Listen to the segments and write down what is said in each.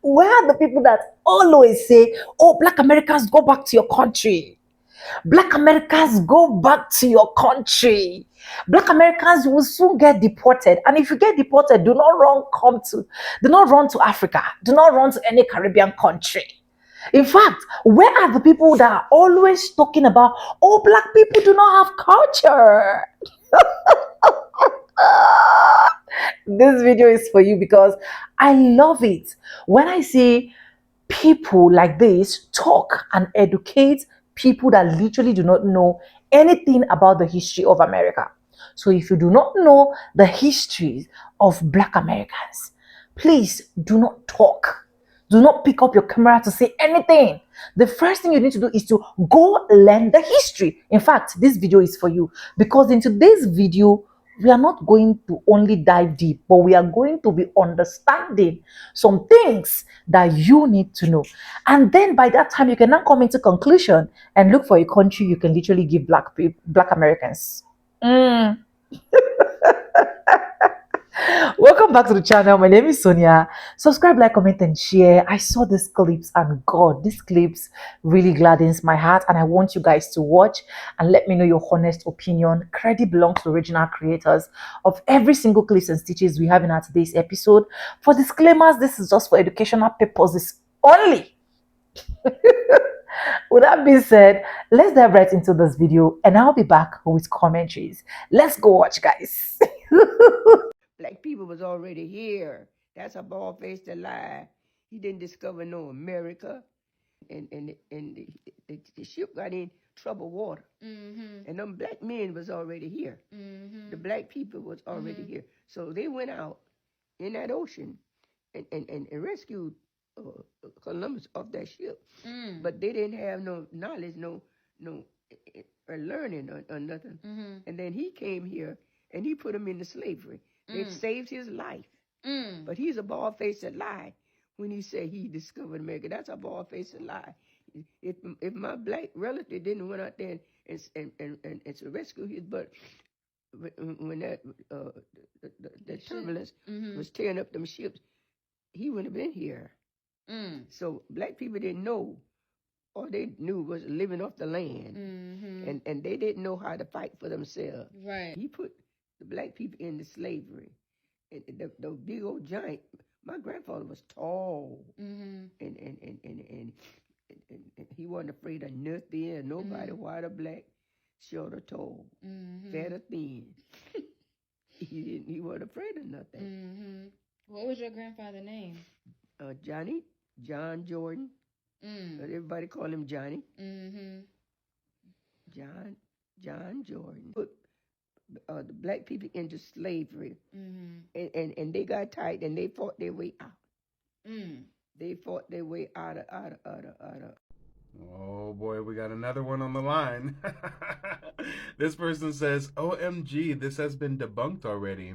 Where are the people that always say, oh, Black Americans, go back to your country? Black Americans, go back to your country. Black Americans will soon get deported. And if you get deported, do not run to Africa. Do not run to any Caribbean country. In fact, where are the people that are always talking about, oh, black people do not have culture? This video is for you because I love it. When I see people like this talk and educate people that literally do not know anything about the history of America. So if you do not know the history of Black Americans, please do not talk. Do not pick up your camera to say anything. The first thing you need to do is to go learn the history. In fact, this video is for you because in today's video, we are not going to only dive deep, but we are going to be understanding some things that you need to know. And then by that time, you can now come into conclusion and look for a country you can literally give black people, black Americans. Welcome back to the channel. My name is Sonia. Subscribe, like, comment, and share. I saw these clips and God, these clips really gladdens my heart, and I want you guys to watch and let me know your honest opinion. Credit belongs to original creators of every single clips and stitches we have in our today's episode. For disclaimers, this is just for educational purposes only. With that being said, let's dive right into this video and I'll be back with commentaries. Let's go watch, guys. Black people was already here. That's a bald-faced lie. He didn't discover no America. And the ship got in troubled water. And them black men was already here. The black people was already here. So they went out in that ocean and rescued Columbus off that ship. But they didn't have no knowledge, no learning or nothing. And then he came here and he put them into slavery. It saved his life. But he's a bald-faced lie when he said he discovered America. That's a bald-faced lie. If my black relative didn't went out there and to rescue his butt, when that the turbulence was tearing up them ships, he wouldn't have been here. So black people didn't know. All they knew was living off the land, and they didn't know how to fight for themselves. Right. He put the black people into slavery. And the big old giant. My grandfather was tall, and he wasn't afraid of nothing, and nobody, white or black, short or tall, fat or thin. He wasn't afraid of nothing. What was your grandfather's name? John Jordan. Everybody call him Johnny. John Jordan put the black people into slavery, and they got tight, and they fought their way out. They fought their way out of. Oh boy, we got another one on the line. This person says, OMG, this has been debunked already.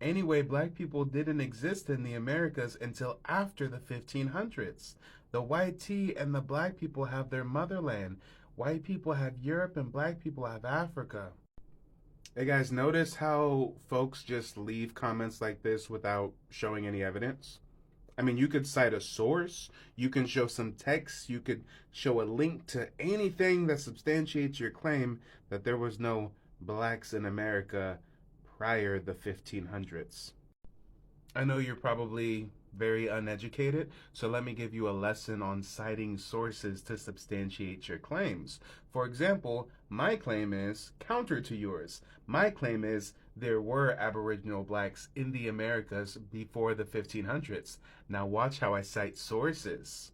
Anyway, black people didn't exist in the Americas until after the 1500s. The white tea and the black people have their motherland. White people have Europe and black people have Africa. Hey guys, notice how folks just leave comments like this without showing any evidence? I mean, you could cite a source, you can show some text, you could show a link to anything that substantiates your claim that there was no blacks in America prior the 1500s. I know you're probably very uneducated, so let me give you a lesson on citing sources to substantiate your claims. For example, my claim is counter to yours. My claim is there were Aboriginal blacks in the Americas before the 1500s. Now watch how I cite sources.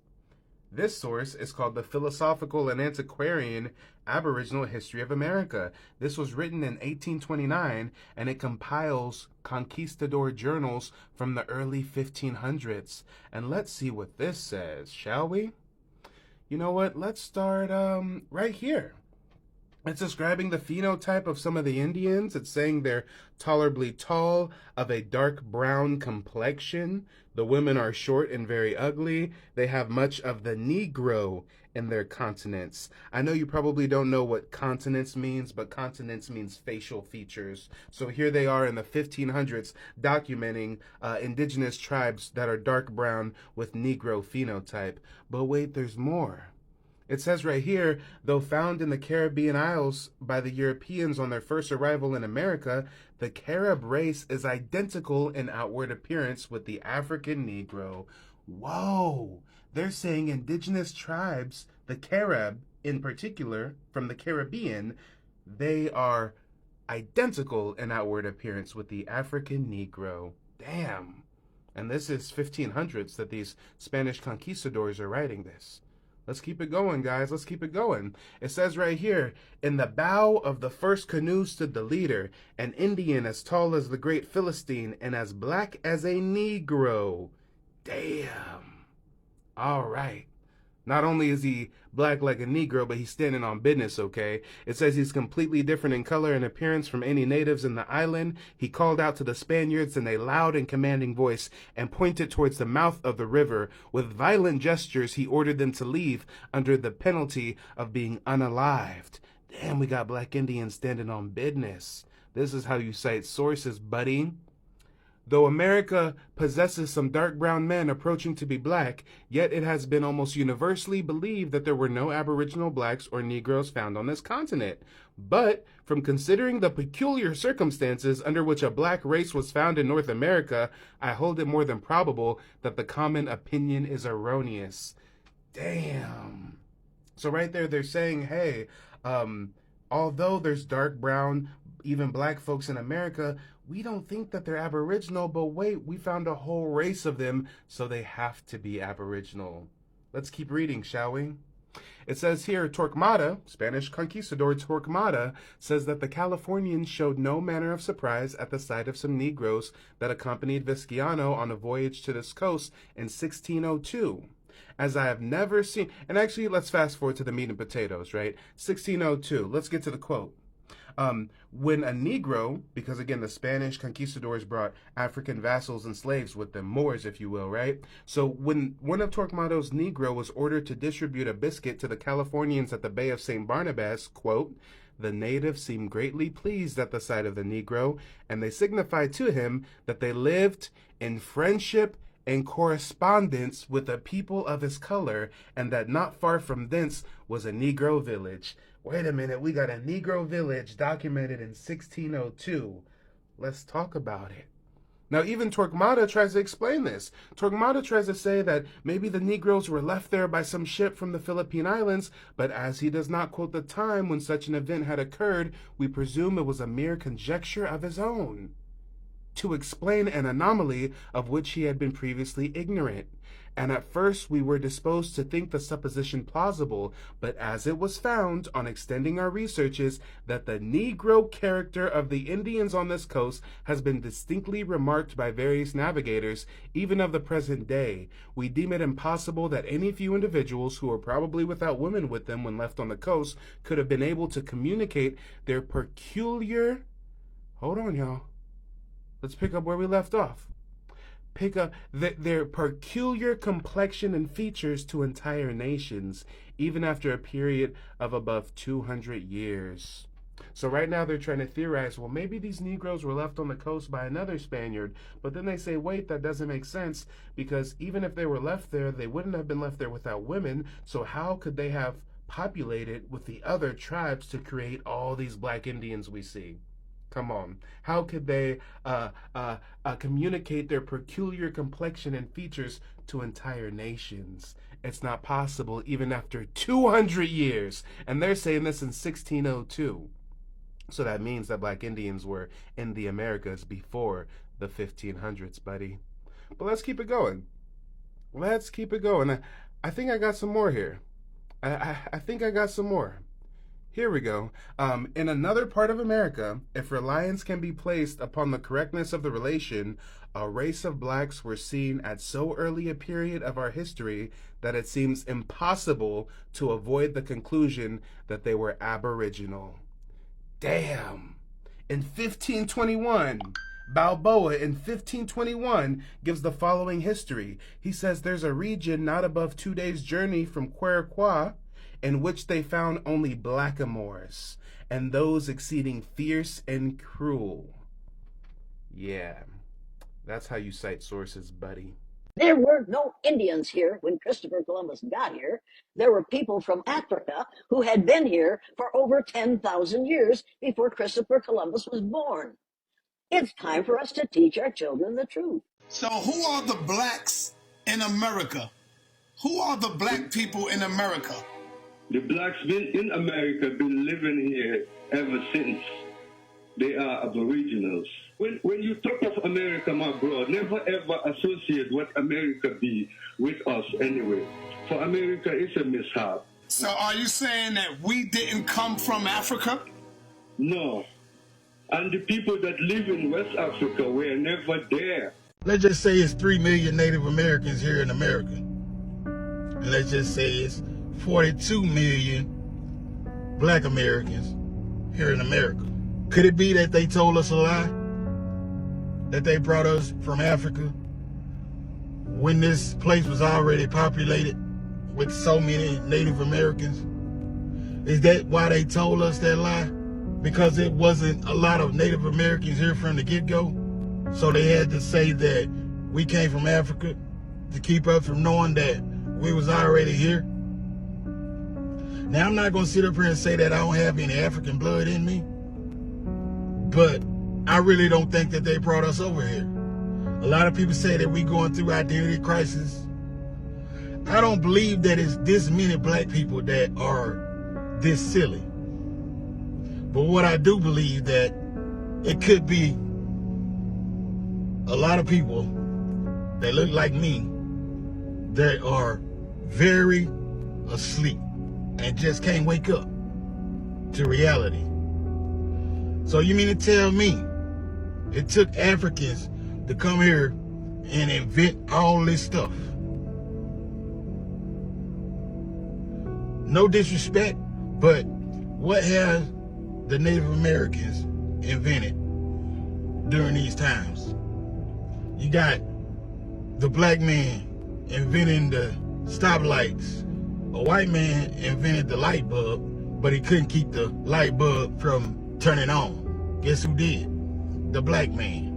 This source is called the Philosophical and Antiquarian Aboriginal History of America. This was written in 1829, and it compiles conquistador journals from the early 1500s. And let's see what this says, shall we? You know what? Let's start right here. It's describing the phenotype of some of the Indians. It's saying they're tolerably tall, of a dark brown complexion. The women are short and very ugly. They have much of the Negro in their continents. I know you probably don't know what continents means, but continents means facial features. So here they are in the 1500s documenting indigenous tribes that are dark brown with Negro phenotype. But wait, there's more. It says right here, though found in the Caribbean Isles by the Europeans on their first arrival in America, the Carib race is identical in outward appearance with the African Negro. Whoa! They're saying indigenous tribes, the Carib in particular, from the Caribbean, they are identical in outward appearance with the African Negro. Damn. And this is 1500s that these Spanish conquistadors are writing this. Let's keep it going, guys. Let's keep it going. It says right here, in the bow of the first canoe stood the leader, an Indian as tall as the great Philistine and as black as a Negro. Damn. All right. Not only is he black like a Negro, but he's standing on business, okay? It says he's completely different in color and appearance from any natives in the island. He called out to the Spaniards in a loud and commanding voice and pointed towards the mouth of the river. With violent gestures, he ordered them to leave under the penalty of being unalived. Damn, we got black Indians standing on business. This is how you cite sources, buddy. Though America possesses some dark brown men approaching to be black, yet it has been almost universally believed that there were no Aboriginal blacks or Negroes found on this continent. But, from considering the peculiar circumstances under which a black race was found in North America, I hold it more than probable that the common opinion is erroneous. Damn. So right there, they're saying, hey, although there's dark brown, even black folks in America, we don't think that they're Aboriginal, but wait, we found a whole race of them, so they have to be Aboriginal. Let's keep reading, shall we? It says here, Torquemada, Spanish conquistador Torquemada, says that the Californians showed no manner of surprise at the sight of some Negroes that accompanied Vizcaino on a voyage to this coast in 1602. As I have never seen, and actually, let's fast forward to the meat and potatoes, right? 1602, let's get to the quote. When a Negro, because again, the Spanish conquistadors brought African vassals and slaves with them, Moors, if you will, right? So when one of Torquemada's Negro was ordered to distribute a biscuit to the Californians at the Bay of St. Barnabas, quote, the natives seemed greatly pleased at the sight of the Negro, and they signified to him that they lived in friendship and correspondence with a people of his color, and that not far from thence was a Negro village. Wait a minute, we got a Negro village documented in 1602. Let's talk about it. Now, even Torquemada tries to explain this. Torquemada tries to say that maybe the Negroes were left there by some ship from the Philippine Islands, but as he does not quote the time when such an event had occurred, we presume it was a mere conjecture of his own to explain an anomaly of which he had been previously ignorant. And at first we were disposed to think the supposition plausible, but as it was found, on extending our researches, that the Negro character of the Indians on this coast has been distinctly remarked by various navigators, even of the present day, we deem it impossible that any few individuals who were probably without women with them when left on the coast could have been able to communicate their peculiar... Hold on, y'all. Let's pick up where we left off. Pick up their peculiar complexion and features to entire nations, even after a period of above 200 years. So right now they're trying to theorize, well, maybe these Negroes were left on the coast by another Spaniard, but then they say, wait, that doesn't make sense, because even if they were left there, they wouldn't have been left there without women, so how could they have populated with the other tribes to create all these black Indians we see? Come on. How could they communicate their peculiar complexion and features to entire nations? It's not possible even after 200 years. And they're saying this in 1602. So that means that black Indians were in the Americas before the 1500s, buddy. But let's keep it going. Let's keep it going. I think I got some more here. I think I got some more. Here we go. In another part of America, if reliance can be placed upon the correctness of the relation, a race of blacks were seen at so early a period of our history that it seems impossible to avoid the conclusion that they were Aboriginal. Damn. In 1521, Balboa in 1521 gives the following history. He says there's a region not above 2 days' journey from Querqua in which they found only blackamoors, and those exceeding fierce and cruel. Yeah, that's how you cite sources, buddy. There were no Indians here when Christopher Columbus got here. There were people from Africa who had been here for over 10,000 years before Christopher Columbus was born. It's time for us to teach our children the truth. So who are the blacks in America? Who are the black people in America? The blacks been in America, been living here ever since. They are Aboriginals. When you talk of America, my bro, never ever associate what America be with us anyway. For America, it's a mishap. So are you saying that we didn't come from Africa? No. And the people that live in West Africa were never there. Let's just say it's 3 million Native Americans here in America. And let's just say it's 42 million black Americans here in America. Could it be that they told us a lie? That they brought us from Africa when this place was already populated with so many Native Americans? Is that why they told us that lie? Because it wasn't a lot of Native Americans here from the get-go? So they had to say that we came from Africa to keep us from knowing that we was already here? Now, I'm not going to sit up here and say that I don't have any African blood in me, but I really don't think that they brought us over here. A lot of people say that we going through identity crisis. I don't believe that it's this many black people that are this silly. But what I do believe that it could be a lot of people that look like me that are very asleep and just can't wake up to reality. So you mean to tell me it took Africans to come here and invent all this stuff? No disrespect, but what have the Native Americans invented during these times? You got the black man inventing the stoplights. A white man invented the light bulb, but he couldn't keep the light bulb from turning on. Guess who did? The black man.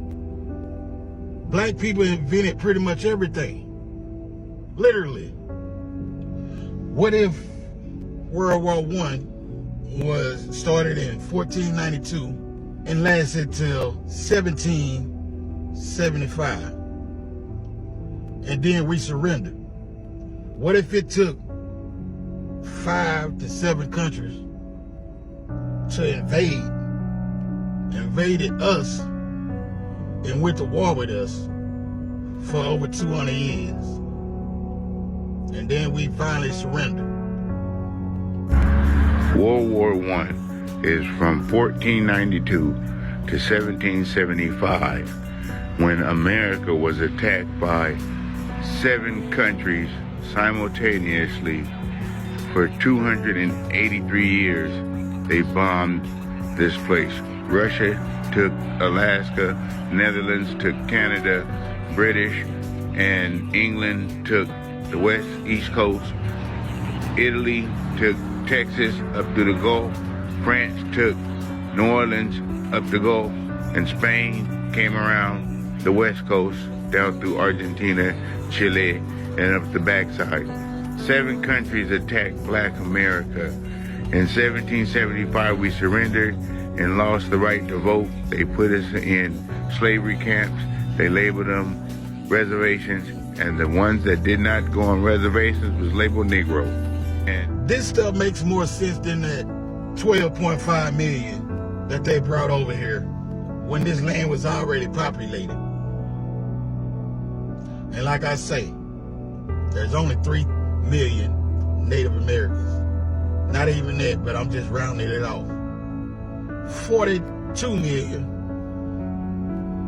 Black people invented pretty much everything. Literally. What if World War I was started in 1492 and lasted till 1775? And then we surrendered. What if it took 5 to 7 countries to invaded us and went to war with us for over 200 years? And then we finally surrendered. World War I is from 1492 to 1775, when America was attacked by 7 countries simultaneously. For 283 years, they bombed this place. Russia took Alaska, Netherlands took Canada, British and England took the East Coast, Italy took Texas up to the Gulf, France took New Orleans up the Gulf, and Spain came around the West Coast down through Argentina, Chile, and up the backside. 7 countries attacked Black America. In 1775, we surrendered and lost the right to vote. They put us in slavery camps. They labeled them reservations, and the ones that did not go on reservations was labeled Negro. And this stuff makes more sense than that 12.5 million that they brought over here when this land was already populated. And like I say, there's only 3 million Native Americans. Not even that, but I'm just rounding it off. 42 million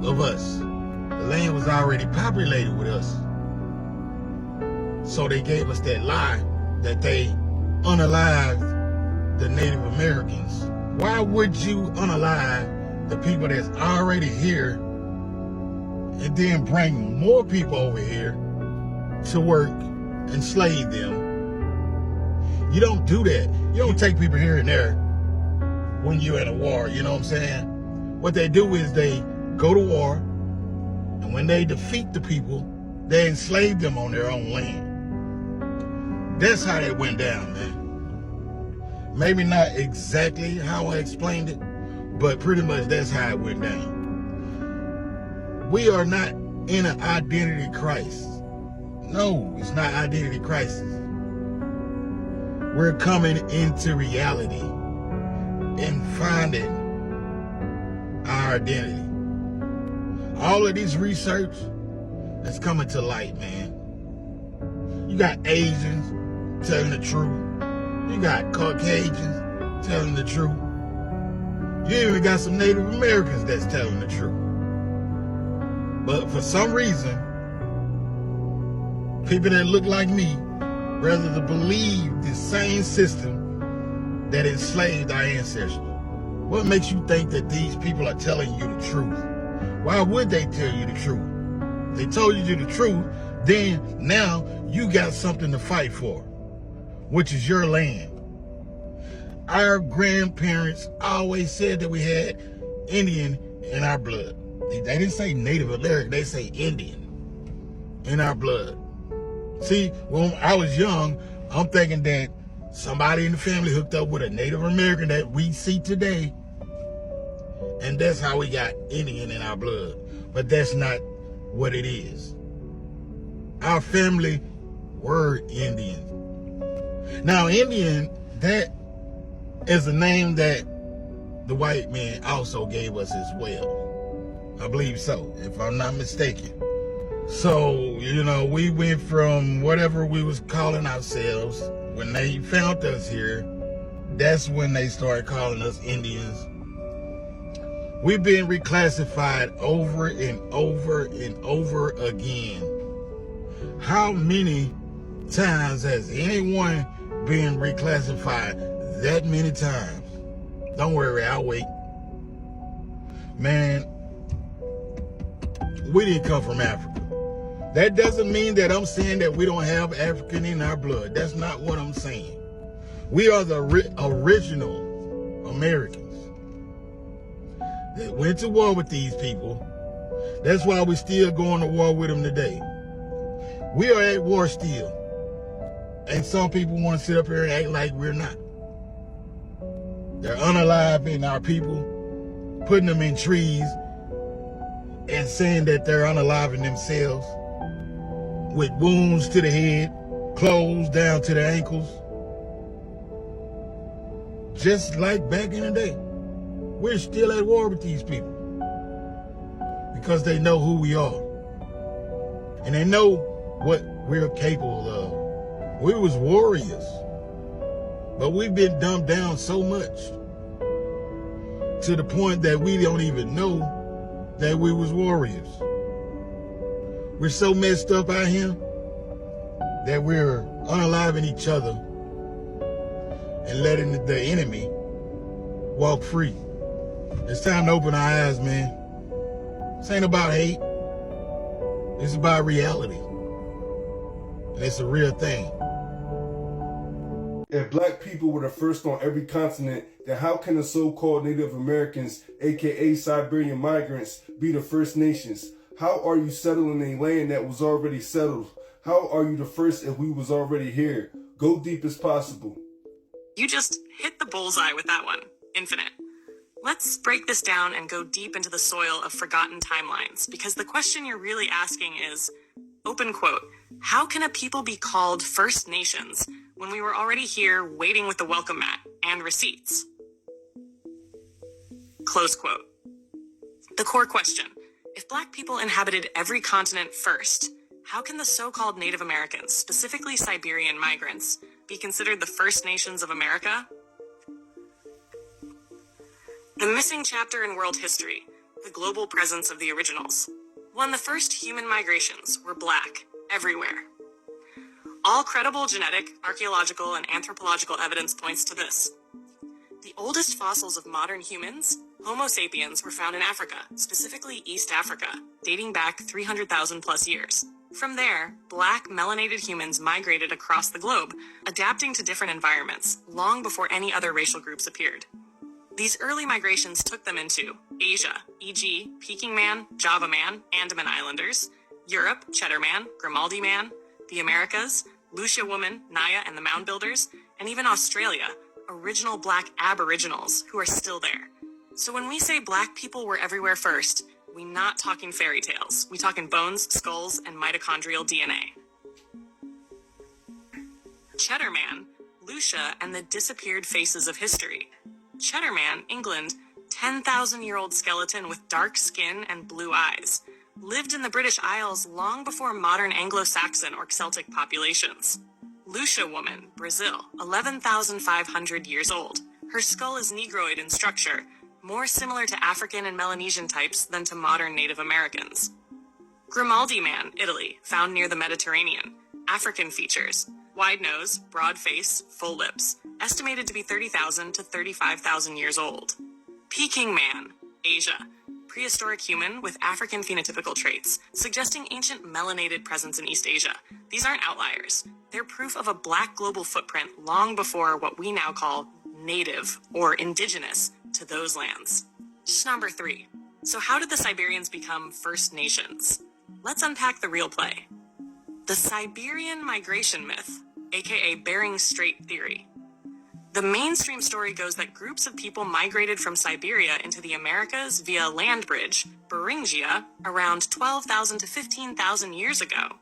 of us. The land was already populated with us. So they gave us that lie that they unalived the Native Americans. Why would you unalive the people that's already here and then bring more people over here to work, enslave them? You don't do that. You don't take people here and there when you're in a war, you know what I'm saying? What they do is they go to war, and when they defeat the people, they enslave them on their own land. That's how that went down, man. Maybe not exactly how I explained it, but pretty much that's how it went down. We are not in an identity crisis. No, it's not identity crisis. We're coming into reality and finding our identity. All of this research is coming to light, man. You got Asians telling the truth. You got Caucasians telling the truth. You even got some Native Americans that's telling the truth. But for some reason, people that look like me rather to believe the same system that enslaved our ancestors. What makes you think that these people are telling you the truth? Why would they tell you the truth? If they told you the truth, then now you got something to fight for, which is your land. Our grandparents always said that we had Indian in our blood. They didn't say Native American, they say Indian in our blood. See, when I was young, I'm thinking that somebody in the family hooked up with a Native American that we see today, and that's how we got Indian in our blood. But that's not what it is. Our family were Indian. Now, Indian, that is a name that the white man also gave us as well. I believe so, if I'm not mistaken. So, you know, we went from whatever we was calling ourselves. When they found us here, that's when they started calling us Indians. We've been reclassified over and over and over again. How many times has anyone been reclassified that many times? Don't worry, I'll wait. Man, we didn't come from Africa. That doesn't mean that I'm saying that we don't have African in our blood. That's not what I'm saying. We are the original Americans that went to war with these people. That's why we're still going to war with them today. We are at war still. And some people want to sit up here and act like we're not. They're unaliving our people, putting them in trees, and saying that they're unaliving themselves with wounds to the head, clothes down to the ankles. Just like back in the day. We're still at war with these people because they know who we are. And they know what we're capable of. We was warriors, but we've been dumbed down so much to the point that we don't even know that we was warriors. We're so messed up out here that we're unaliving each other and letting the enemy walk free. It's time to open our eyes, man. This ain't about hate. It's about reality. And it's a real thing. If black people were the first on every continent, then how can the so-called Native Americans, aka Siberian migrants, be the First Nations? How are you settling a land that was already settled? How are you the first if we was already here? Go deep as possible. You just hit the bullseye with that one. Infinite. Let's break this down and go deep into the soil of forgotten timelines, because the question you're really asking is, open quote, how can a people be called First Nations when we were already here waiting with the welcome mat and receipts? Close quote. The core question, if black people inhabited every continent first, how can the so-called Native Americans, specifically Siberian migrants, be considered the First Nations of America? The missing chapter in world history, the global presence of the originals. When the first human migrations were black everywhere. All credible genetic, archaeological, and anthropological evidence points to this. The oldest fossils of modern humans, Homo sapiens, were found in Africa, specifically East Africa, dating back 300,000 plus years. From there, black melanated humans migrated across the globe, adapting to different environments, long before any other racial groups appeared. These early migrations took them into Asia, e.g., Peking Man, Java Man, Andaman Islanders, Europe, Cheddar Man, Grimaldi Man, the Americas, Lucia Woman, Naya and the Mound Builders, and even Australia, original black Aboriginals who are still there. So when we say black people were everywhere first, we're not talking fairy tales. We talking bones, skulls, and mitochondrial DNA. Cheddar Man, Lucia, and the disappeared faces of history. Cheddar Man, England, 10,000-year-old skeleton with dark skin and blue eyes, lived in the British Isles long before modern Anglo-Saxon or Celtic populations. Lucia Woman, Brazil, 11,500 years old. Her skull is Negroid in structure, more similar to African and Melanesian types than to modern Native Americans. Grimaldi Man, Italy, found near the Mediterranean. African features: wide nose, broad face, full lips, estimated to be 30,000 to 35,000 years old. Peking Man, Asia, prehistoric human with African phenotypical traits, suggesting ancient melanated presence in East Asia. These aren't outliers. They're proof of a black global footprint long before what we now call native or indigenous to those lands. Number 3. So how did the Siberians become First Nations? Let's unpack the real play. The Siberian migration myth, aka Bering Strait theory. The mainstream story goes that groups of people migrated from Siberia into the Americas via land bridge, Beringia, around 12,000 to 15,000 years ago.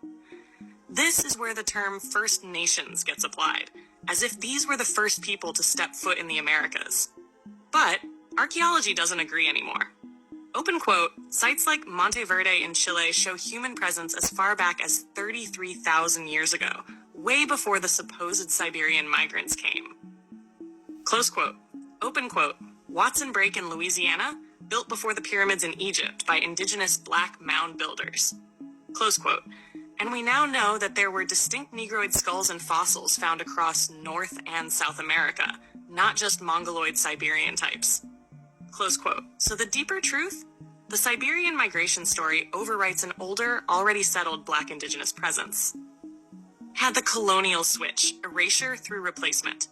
This is where the term First Nations gets applied, as if these were the first people to step foot in the Americas. But archaeology doesn't agree anymore. Open quote, sites like Monteverde in Chile show human presence as far back as 33,000 years ago, way before the supposed Siberian migrants came. Close quote. Open quote, Watson Break in Louisiana, built before the pyramids in Egypt by indigenous black mound builders. Close quote. And we now know that there were distinct Negroid skulls and fossils found across North and South America, not just Mongoloid Siberian types. Close quote. So the deeper truth? The Siberian migration story overwrites an older, already settled black indigenous presence. Had the colonial switch, erasure through replacement.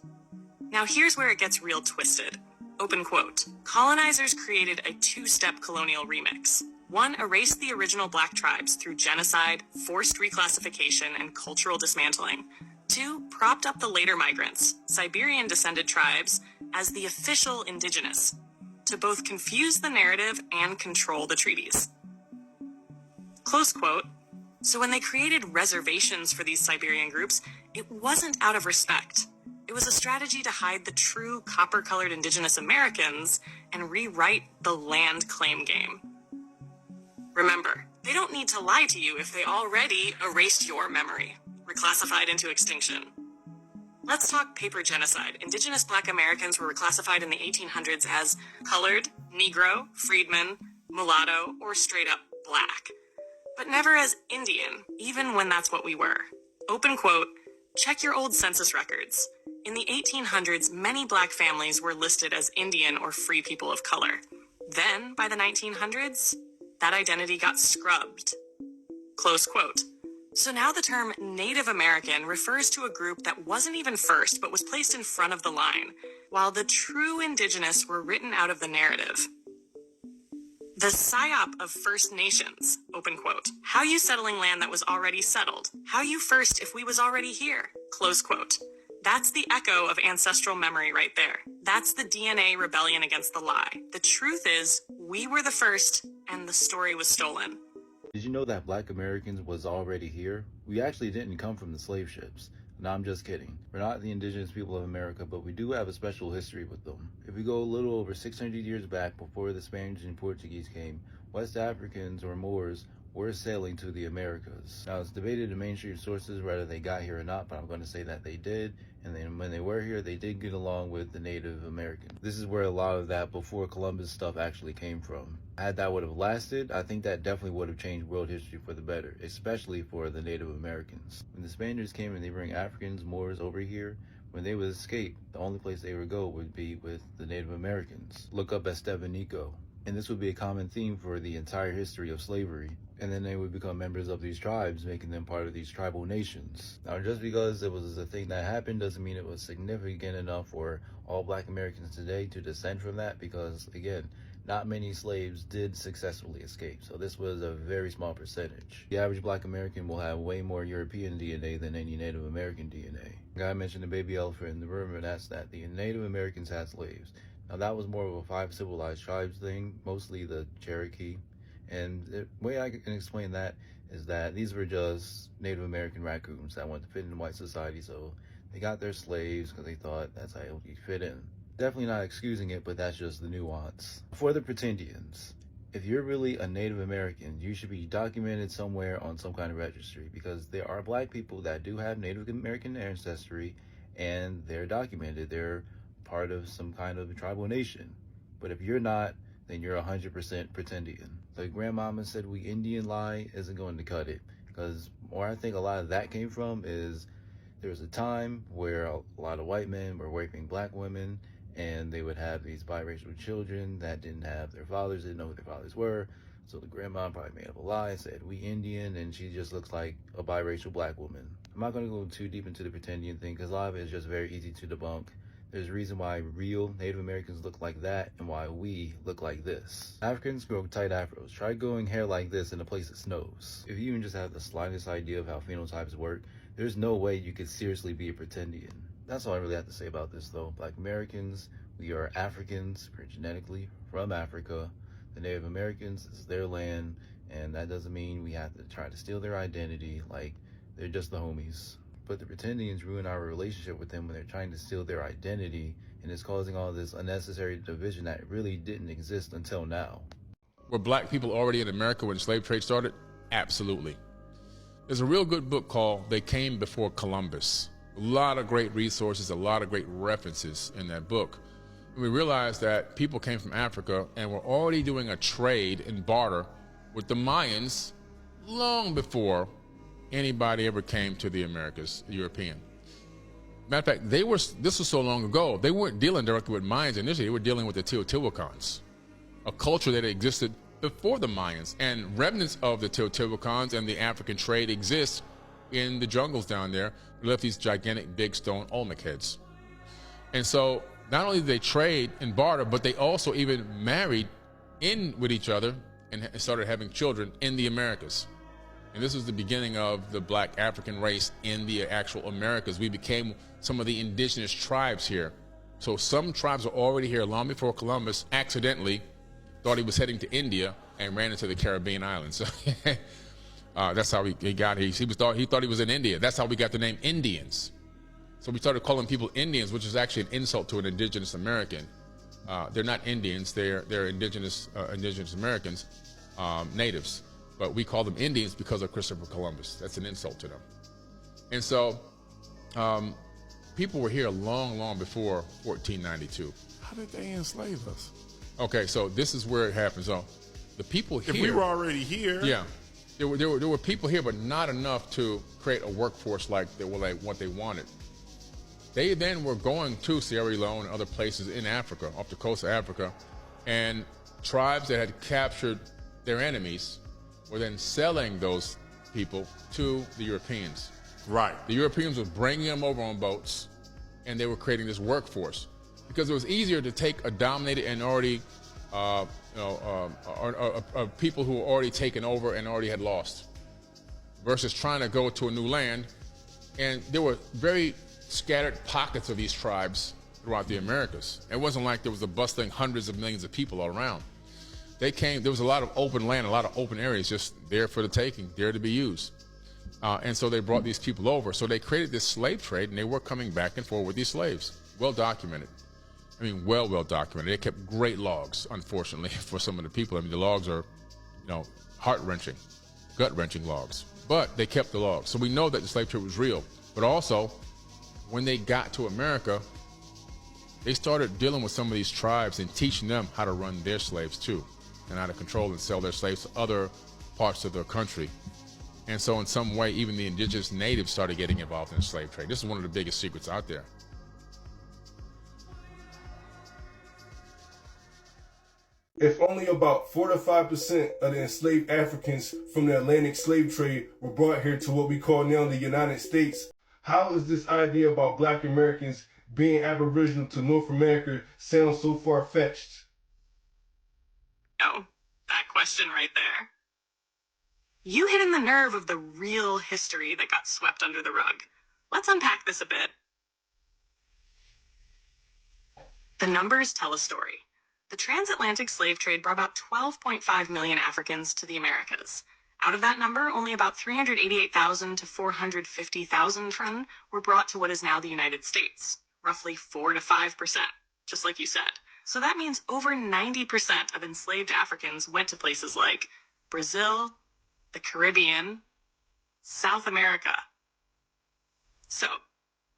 Now here's where it gets real twisted. Open quote. Colonizers created a two-step colonial remix. 1, erased the original black tribes through genocide, forced reclassification, and cultural dismantling. 2, propped up the later migrants, Siberian-descended tribes, as the official indigenous, to both confuse the narrative and control the treaties. Close quote. So when they created reservations for these Siberian groups, it wasn't out of respect. It was a strategy to hide the true copper-colored indigenous Americans and rewrite the land claim game. Remember, they don't need to lie to you if they already erased your memory, reclassified into extinction. Let's talk paper genocide. Indigenous black Americans were reclassified in the 1800s as colored, Negro, freedman, mulatto, or straight up black, but never as Indian, even when that's what we were. Open quote, check your old census records. In the 1800s, many black families were listed as Indian or free people of color. Then, by the 1900s, that identity got scrubbed. Close quote. So now the term Native American refers to a group that wasn't even first, but was placed in front of the line, while the true indigenous were written out of the narrative. The psyop of First Nations, open quote. How you settling land that was already settled? How you first if we was already here? Close quote. That's the echo of ancestral memory right there. That's the DNA rebellion against the lie. The truth is, we were the first, and the story was stolen. Did you know that black Americans was already here? We actually didn't come from the slave ships. No, I'm just kidding. We're not the indigenous people of America, but we do have a special history with them. If we go a little over 600 years back before the Spanish and Portuguese came, West Africans or Moors were sailing to the Americas. Now, it's debated in mainstream sources whether they got here or not, but I'm going to say that they did. And then when they were here, they did get along with the Native Americans. This is where a lot of that before Columbus stuff actually came from. Had that would have lasted, I think that definitely would have changed world history for the better, especially for the Native Americans. When the Spaniards came and they bring Africans, Moors over here, when they would escape, the only place they would go would be with the Native Americans. Look up Estevanico. And this would be a common theme for the entire history of slavery. And then they would become members of these tribes, making them part of these tribal nations. Now, just because it was a thing that happened doesn't mean it was significant enough for all Black Americans today to descend from that, because, again, not many slaves did successfully escape. So this was a very small percentage. The average Black American will have way more European DNA than any Native American DNA. The guy mentioned the baby elephant in the room, and that's that the Native Americans had slaves. Now, that was more of a 5 civilized tribes thing, mostly the Cherokee. And the way I can explain that is that these were just Native American raccoons that wanted to fit in white society, so they got their slaves because they thought that's how you fit in. Definitely not excusing it, but that's just the nuance. For the pretendians, if you're really a Native American, you should be documented somewhere on some kind of registry, because there are Black people that do have Native American ancestry, and they're documented. They're part of some kind of tribal nation. But if you're not, then you're 100% pretendian. The grandmama said we Indian lie isn't going to cut it, because where I think a lot of that came from is there was a time where a lot of white men were raping Black women, and they would have these biracial children that didn't have their fathers, didn't know who their fathers were. So the grandma probably made up a lie and said we Indian, and she just looks like a biracial Black woman. I'm not going to go too deep into the pretendian thing, because a lot of it is just very easy to debunk. There's a reason why real Native Americans look like that and why we look like this. Africans grow tight afros. Try growing hair like this in a place that snows. If you even just have the slightest idea of how phenotypes work, there's no way you could seriously be a pretendian. That's all I really have to say about this, though. Black Americans, we are Africans. We're genetically from Africa. The Native Americans, this is their land, and that doesn't mean we have to try to steal their identity like they're just the homies. But the pretendians ruin our relationship with them when they're trying to steal their identity, and it's causing all this unnecessary division that really didn't exist until now. Were Black people already in America when the slave trade started? Absolutely. There's a real good book called They Came Before Columbus. A lot of great resources, a lot of great references in that book. And we realized that people came from Africa and were already doing a trade and barter with the Mayans long before anybody ever came to the Americas, European. Matter of fact, this was so long ago, they weren't dealing directly with Mayans initially, they were dealing with the Teotihuacans, a culture that existed before the Mayans. And remnants of the Teotihuacans and the African trade exist in the jungles down there. We left these gigantic big stone Olmec heads. And so not only did they trade and barter, but they also even married in with each other and started having children in the Americas. And this was the beginning of the Black African race in the actual Americas. We became some of the indigenous tribes here. So some tribes were already here long before Columbus accidentally thought he was heading to India and ran into the Caribbean islands. So that's how he got here. He thought he was in India. That's how we got the name Indians. So we started calling people Indians, which is actually an insult to an indigenous American. They're not Indians, they're indigenous Americans, natives. But we call them Indians because of Christopher Columbus. That's an insult to them. And so people were here long before 1492. How did they enslave us? Okay, so this is where it happens. So the people here... If we were already here... Yeah. There were people here, but not enough to create a workforce like what they wanted. They then were going to Sierra Leone and other places in Africa, off the coast of Africa, and tribes that had captured their enemies were then selling those people to the Europeans. Right. The Europeans were bringing them over on boats, and they were creating this workforce because it was easier to take a dominated and already, people who were already taken over and already had lost, versus trying to go to a new land. And there were very scattered pockets of these tribes throughout the Americas. It wasn't like there was a bustling hundreds of millions of people all around. They came, there was a lot of open land, a lot of open areas just there for the taking, there to be used. And so they brought these people over. So they created this slave trade, and they were coming back and forth with these slaves. Well documented. I mean, well documented. They kept great logs, unfortunately, for some of the people. I mean, the logs are, heart-wrenching. gut-wrenching logs. But they kept the logs. So we know that the slave trade was real. But also, when they got to America, they started dealing with some of these tribes and teaching them how to run their slaves too, and how to control and sell their slaves to other parts of their country. And so in some way, even the indigenous natives started getting involved in the slave trade. This is one of the biggest secrets out there. If only about 4 to 5% of the enslaved Africans from the Atlantic slave trade were brought here to what we call now the United States, how is this idea about Black Americans being Aboriginal to North America sound so far-fetched? Oh, that question right there. You hit in the nerve of the real history that got swept under the rug. Let's unpack this a bit. The numbers tell a story. The transatlantic slave trade brought about 12.5 million Africans to the Americas. Out of that number, only about 388,000 to 450,000 were brought to what is now the United States, roughly 4 to 5%, just like you said. So that means over 90% of enslaved Africans went to places like Brazil, the Caribbean, South America. So,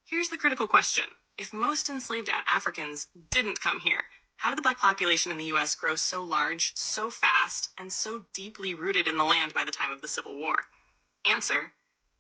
here's the critical question. If most enslaved Africans didn't come here, how did the Black population in the US grow so large, so fast, and so deeply rooted in the land by the time of the Civil War? Answer: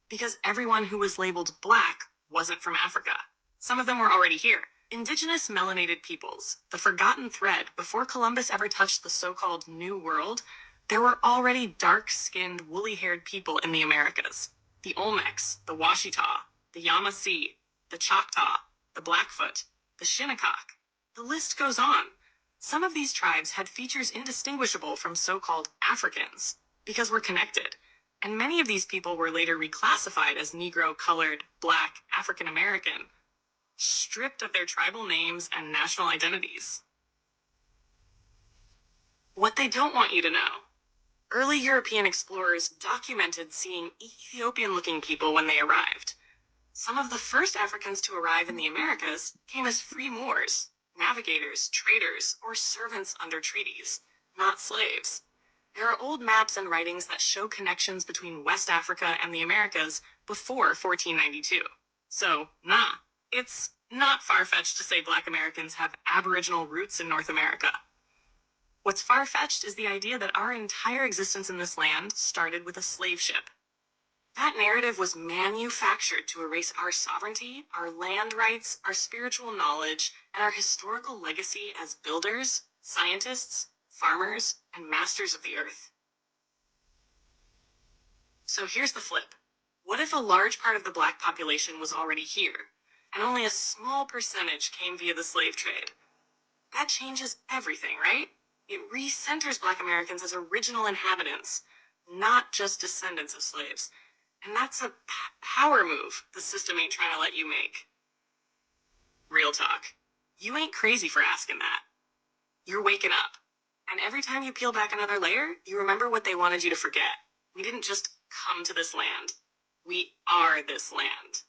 because everyone who was labeled Black wasn't from Africa. Some of them were already here. Indigenous melanated peoples, the forgotten thread before Columbus ever touched the so-called New World, there were already dark-skinned, woolly-haired people in the Americas. The Olmecs, the Washita, the Yamasee, the Choctaw, the Blackfoot, the Shinnecock. The list goes on. Some of these tribes had features indistinguishable from so-called Africans because we're connected. And many of these people were later reclassified as Negro, colored, Black, African American, stripped of their tribal names and national identities. What they don't want you to know: early European explorers documented seeing Ethiopian-looking people when they arrived. Some of the first Africans to arrive in the Americas came as free Moors, navigators, traders, or servants under treaties, not slaves. There are old maps and writings that show connections between West Africa and the Americas before 1492. So, it's not far-fetched to say Black Americans have Aboriginal roots in North America. What's far-fetched is the idea that our entire existence in this land started with a slave ship. That narrative was manufactured to erase our sovereignty, our land rights, our spiritual knowledge, and our historical legacy as builders, scientists, farmers, and masters of the earth. So here's the flip. What if a large part of the Black population was already here, and only a small percentage came via the slave trade? That changes everything, right? It recenters Black Americans as original inhabitants, not just descendants of slaves. And that's a power move the system ain't trying to let you make. Real talk. You ain't crazy for asking that. You're waking up. And every time you peel back another layer, you remember what they wanted you to forget. We didn't just come to this land. We are this land.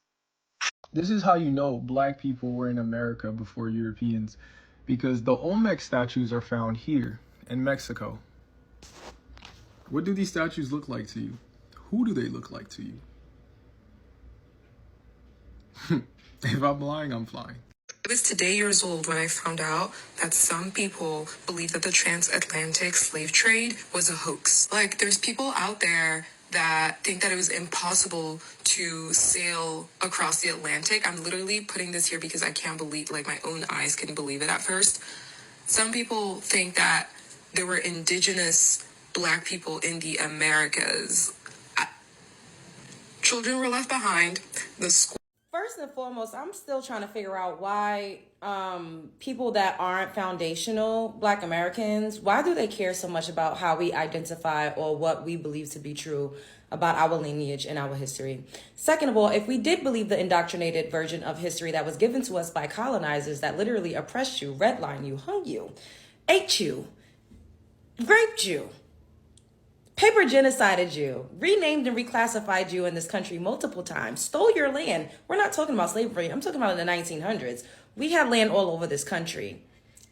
This is how you know Black people were in America before Europeans, because the Olmec statues are found here in Mexico. What do these statues look like to you? Who do they look like to you? If I'm lying, I'm flying. I was today years old when I found out that some people believe that the transatlantic slave trade was a hoax. Like, there's people out there that think that it was impossible to sail across the Atlantic. I'm literally putting this here because I can't believe, like, my own eyes couldn't believe it at first. Some people think that there were indigenous Black people in the Americas. Children were left behind. First and foremost, I'm still trying to figure out why people that aren't foundational Black Americans, why do they care so much about how we identify or what we believe to be true about our lineage and our history? Second of all, if we did believe the indoctrinated version of history that was given to us by colonizers that literally oppressed you, redlined you, hung you, ate you, raped you, paper genocided you, renamed and reclassified you in this country multiple times, stole your land. We're not talking about slavery. I'm talking about in the 1900s. We had land all over this country.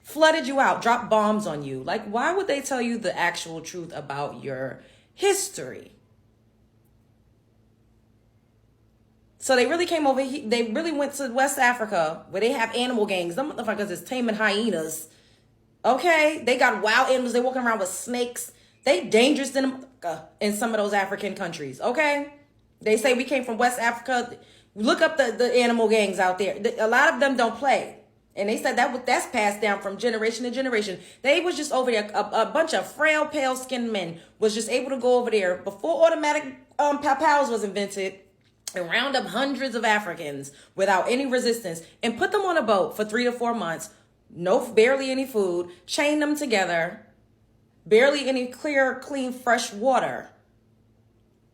Flooded you out, dropped bombs on you. Like, why would they tell you the actual truth about your history? So they really came over here. They really went to West Africa where they have animal gangs. Them motherfuckers is taming hyenas. Okay? They got wild animals. They walking around with snakes. They dangerous in some of those African countries. Okay? They say we came from West Africa. Look up the animal gangs out there. A lot of them don't play. And they said that's passed down from generation to generation. They was just over there. A bunch of frail, pale-skinned men was just able to go over there before automatic pows was invented and round up hundreds of Africans without any resistance and put them on a boat for 3 to 4 months. Barely any food. Chain them together. Barely any clear, clean, fresh water.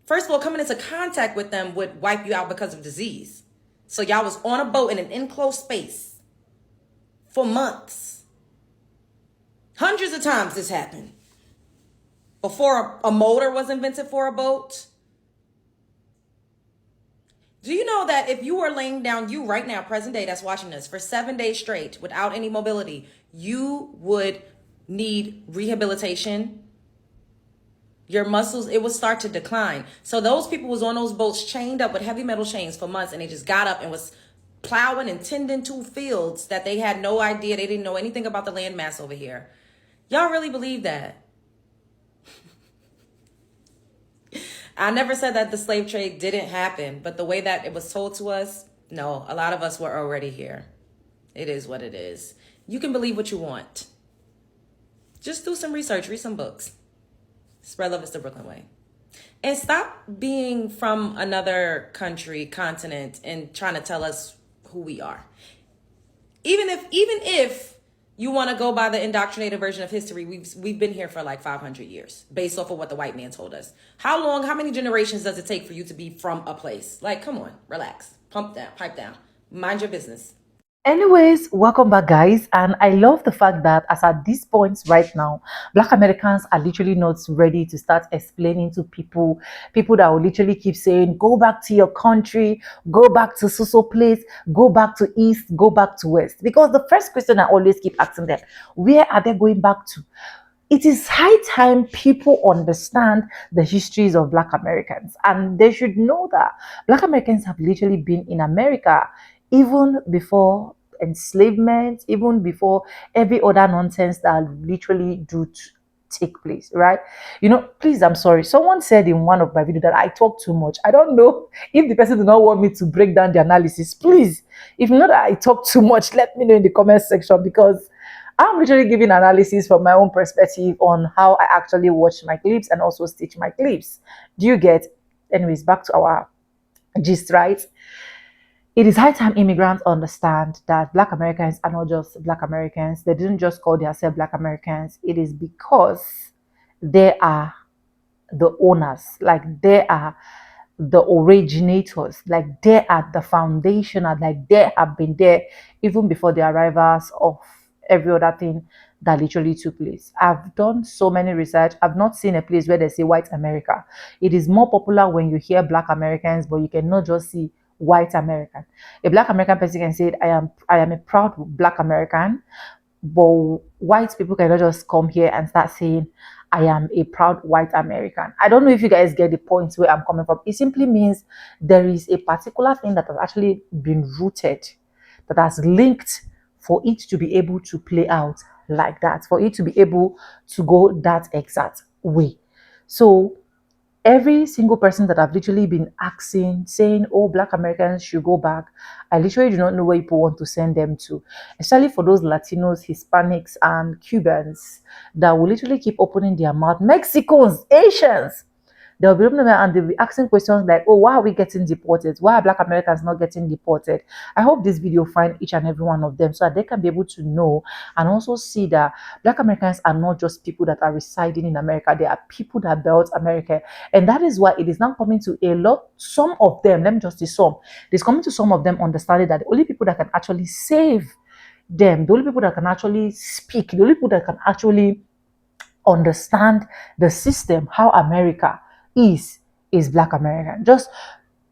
First of all, coming into contact with them would wipe you out because of disease. So y'all was on a boat in an enclosed space for months. Hundreds of times this happened. Before a motor was invented for a boat. Do you know that if you were laying down, you right now, present day that's watching this, for 7 days straight without any mobility, you would need rehabilitation? Your muscles, it would start to decline. So those people was on those boats chained up with heavy metal chains for months, and they just got up and was plowing and tending to fields that they had no idea. They didn't know anything about the landmass over here. Y'all really believe that? I never said that the slave trade didn't happen, but the way that it was told to us, no, a lot of us were already here. It is what it is. You can believe what you want. Just do some research, read some books. Spread love is the Brooklyn way. And stop being from another country, continent, and trying to tell us who we are. Even if you want to go by the indoctrinated version of history, we've been here for like 500 years, based off of what the white man told us. How many generations does it take for you to be from a place? Like, come on, relax, pipe down, mind your business. Anyways, welcome back, guys. And I love the fact that as at this point right now, Black Americans are literally not ready to start explaining to people that will literally keep saying, go back to your country, go back to so place, go back to East, go back to West. Because the first question I always keep asking them, where are they going back to? It is high time people understand the histories of Black Americans, and they should know that Black Americans have literally been in America even before enslavement, even before every other nonsense that literally take place, right? Please, I'm sorry. Someone said in one of my videos that I talk too much. I don't know if the person does not want me to break down the analysis. Please, if you know that I talk too much, let me know in the comment section, because I'm literally giving analysis from my own perspective on how I actually watch my clips and also stitch my clips. Do you get? Anyways, back to our gist, right? It is high time immigrants understand that Black Americans are not just Black Americans. They didn't just call themselves Black Americans. It is because they are the owners, like they are the originators, like they are the foundational, like they have been there even before the arrivals of every other thing that literally took place. I've done so many research. I've not seen a place where they say white America. It is more popular when you hear Black Americans, but you cannot just see white American. A Black American person can say, I am a proud Black American, but white people cannot just come here and start saying, I am a proud white American. I don't know if you guys get the point where I'm coming from. It simply means there is a particular thing that has actually been rooted, that has linked for it to be able to play out like that, for it to be able to go that exact way. So every single person that I've literally been asking, saying, oh, Black Americans should go back, I literally do not know where people want to send them to, especially for those Latinos, Hispanics, and Cubans that will literally keep opening their mouth. Mexicans, Asians, they'll be opening their mouth and they'll be asking questions like, oh, why are we getting deported? Why are Black Americans not getting deported? I hope this video find each and every one of them so that they can be able to know and also see that Black Americans are not just people that are residing in America. They are people that built America. And that is why it is now coming to some of them, let me just say some, it's coming to some of them understanding that the only people that can actually save them, the only people that can actually speak, the only people that can actually understand the system, how America is Black American. Just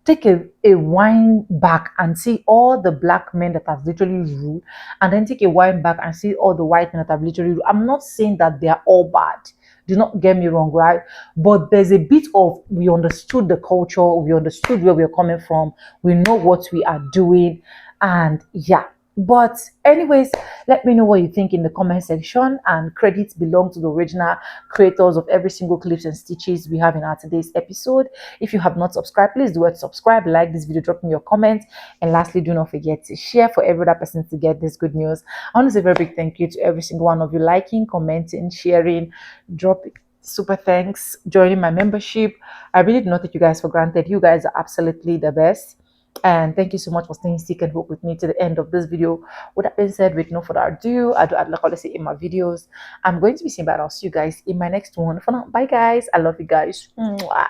take a wind back and see all the Black men that have literally ruled, and then take a wind back and see all the white men that have literally ruled. I'm not saying that they are all bad. Do not get me wrong, right? But there's a bit of, we understood the culture, we understood where we're coming from, we know what we are doing, and yeah. But anyways, let me know what you think in the comment section, and credits belong to the original creators of every single clips and stitches we have in our today's episode. If you have not subscribed, please do it. Subscribe, like this video, drop me your comments, and lastly, do not forget to share for every other person to get this good news. I want to say a very big thank you to every single one of you liking, commenting, sharing, dropping super thanks, joining my membership. I really do not take you guys for granted. You guys are absolutely the best. And thank you so much for staying stick and hook with me to the end of this video. With that being said, with no further ado, I do like I say in my videos, I'm going to be saying bye. I'll see you guys in my next one. For now, bye guys. I love you guys. Mwah.